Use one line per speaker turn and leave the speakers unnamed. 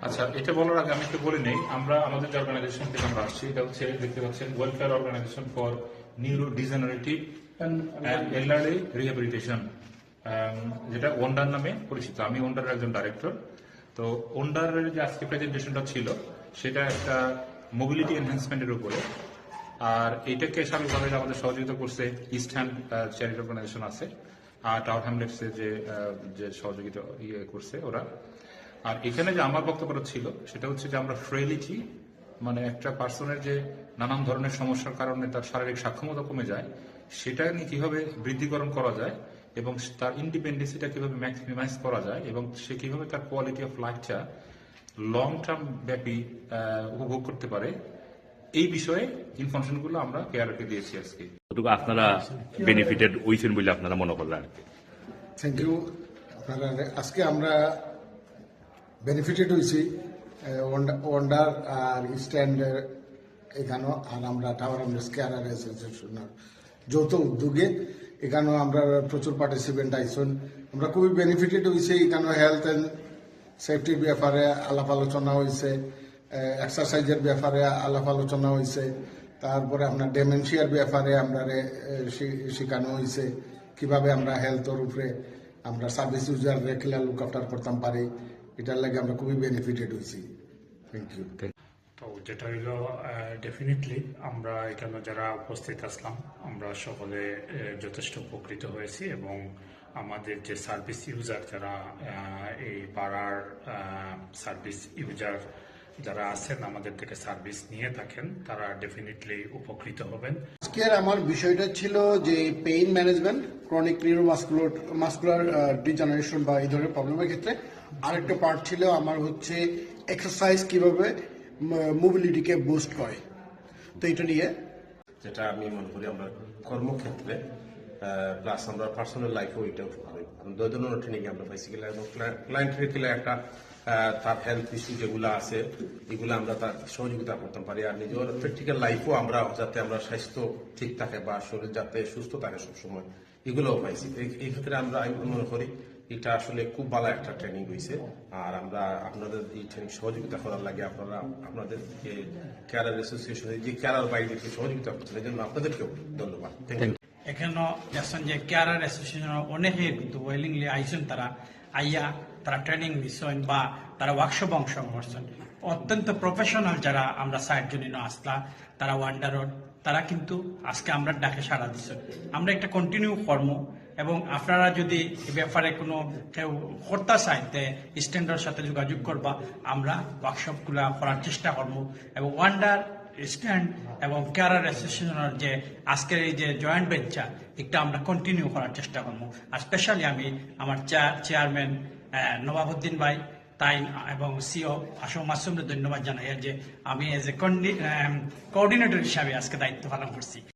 আচ্ছা, এটা বলার আগে আমি একটু বলে নেই, আমরা আমাদের যে অর্গানাইজেশন থেকে আমরা আসছি, এটা হচ্ছে দেখতে পাচ্ছেন welfare organisation for neurodegenerative and elderly rehabilitation, যেটা ওন্ডার নামে পরিচিত। আমি ওন্ডারের একজন ডাইরেক্টর। তো ওন্ডারের যে আজকে প্রেজেন্টেশনটা ছিল, সেটা একটা মোবিলিটি এনহ্যান্সমেন্টের উপরে। আর এইটাকে সার্বিকভাবে আমাদের সহযোগিতা করছে ইস্ট হ্যান্ড চ্যারিটি অর্গানাইজেশন আছে, আর টাওয়ার হ্যামলেটসে যে সহযোগিতা করছে ওরা। আর এখানে যে আমার বক্তব্যটা ছিল সেটা হচ্ছে যে আমরা ফ্রেলিটি, মানে একটা পার্সনের যে নানান ধরনের সমস্যার কারণে তার শারীরিক সক্ষমতা কমে যায়, সেটা নিয়ে কিভাবে বৃদ্ধিকরণ করা যায় এবং তার ইন্ডিপেন্ডেন্সিটা কিভাবে ম্যাক্সিমাইজ করা যায় এবং সে কিভাবে তার কোয়ালিটি অফ লাইফটা লং টার্ম ব্যাপী উপভোগ করতে পারে, এই বিষয়ে ইনফরমেশনগুলো আমরা কেয়ারকে দিয়েছি আজকে।
কতটুকু আপনারা বেনিফিটেড হইছেন বলে আপনারা মনে করেন আর কি?
Thank you. আপনারা আজকে আমরা বেনিফিটেড হয়েছি ওয়ান্ডার আর স্ট্যান্ডের এখানেও, আর আমরা টাওয়ার হ্যামলেটস কেয়ার অ্যাসোসিয়েশনের যৌথ উদ্যোগে এখানেও আমরা প্রচুর পার্টিসিপেন্ট আইসন। আমরা খুবই বেনিফিটেড হয়েছি। এখানেও হেলথ অ্যান্ড সেফটির ব্যাপারে আলাপ আলোচনা হয়েছে, এক্সারসাইজের ব্যাপারে আলাপ আলোচনা হয়েছে, তারপরে আপনার ডেমেনশিয়ার ব্যাপারে আমরা শেখানো হয়েছে কিভাবে আমরা হেলথের উপরে আমরা সার্ভিস ইউজার রেখলে লুক আফটার করতাম পারি। এটার লাগে আমরা খুবই বেনিফিটেড হয়েছি। Thank you.
তো যেটা হইলো ডেফিনেটলি আমরা এখানে যারা উপস্থিত আসলাম আমরা সকলে যথেষ্ট উপকৃত হয়েছি, এবং আমাদের যে সার্ভিস ইউজার যারা এই পাড়ার সার্ভিস ইউজার যারা আছেন আমাদের থেকে সার্ভিস নিয়ে থাকেন, তারা ডেফিনেটলি উপকৃত হবেন।
আজকের আমার বিষয়টা ছিল যে pain management, chronic muscular degeneration বা এই ধরনের প্রবলেমের ক্ষেত্রে। আরেকটা পার্ট ছিল আমার হচ্ছে এক্সারসাইজ কিভাবে মোবিলিটিকে বুস্ট করে। তো এটা নিয়ে
যেটা আমি মনে করি আমরা কর্মক্ষেত্রে প্লাস আমরা পার্সোনাল লাইফেও এটা দৈনন্দিন ট্রেনিং আমরা পাইছি গেলে, এবং ক্লায়েন্টের গেলে একটা তার হেলথ ইস্যু যেগুলো আছে এগুলো আমরা তার সহযোগিতা করতে পারি, আর নিজের প্র্যাকটিক্যাল লাইফও আমরা যাতে আমরা স্বাস্থ্য ঠিক থাকে বা শরীর যাতে সুস্থ থাকে সবসময়, এগুলোও পাইছি। এই ক্ষেত্রে আমরা আমি মনে করি এটা আসলে খুব ভালো একটা ট্রেনিং হয়েছে। আর আমরা আপনাদের এই ট্রেনিং সহযোগিতা করার লাগে আপনারা আপনাদের ক্যারার অ্যাসোসিয়েশনের যে ক্যারার বাইরেকে সহযোগিতা করছেন, এই জন্য আপনাদেরকেও ধন্যবাদ। Thank you.
এখানে দেখছেন যে কেয়ারার অ্যাসোসিয়েশন অনেকে কিন্তু ওয়েলিংলি আইসেন, তারা আইয়া তারা ট্রেনিং নিচ্ছেন বা তারা ওয়ার্কশপ অংশগ্রহণ করছেন। অত্যন্ত প্রফেশনাল যারা আমরা 60 জন আসলা, তারা ওয়ান্ডারর, তারা কিন্তু আজকে আমরা ডাকে সাড়া দিচ্ছেন। আমরা একটা কন্টিনিউ কর্ম, এবং আপনারা যদি এ ব্যাপারে কোনো কেউ করতে চাইতে স্ট্যান্ডার্ড সাথে যোগাযোগ করবা, আমরা ওয়ার্কশপগুলা করার চেষ্টা করবো। এবং ওয়ান্ডার স্ট্যান্ড এবং কেয়ারার অ্যাসোসিয়েশনের যে আজকের এই যে জয়েন্ট ভেঞ্চার, এটা আমরা কন্টিনিউ করার চেষ্টা করবো। আর স্পেশালি আমি আমার চেয়ারম্যান নবাবউদ্দিন ভাই তাই এবং সিও আসম মাসুমকে ধন্যবাদ জানাই যে আমি এজ এ কোঅর্ডিনেটর হিসাবে আজকে দায়িত্ব পালন করছি।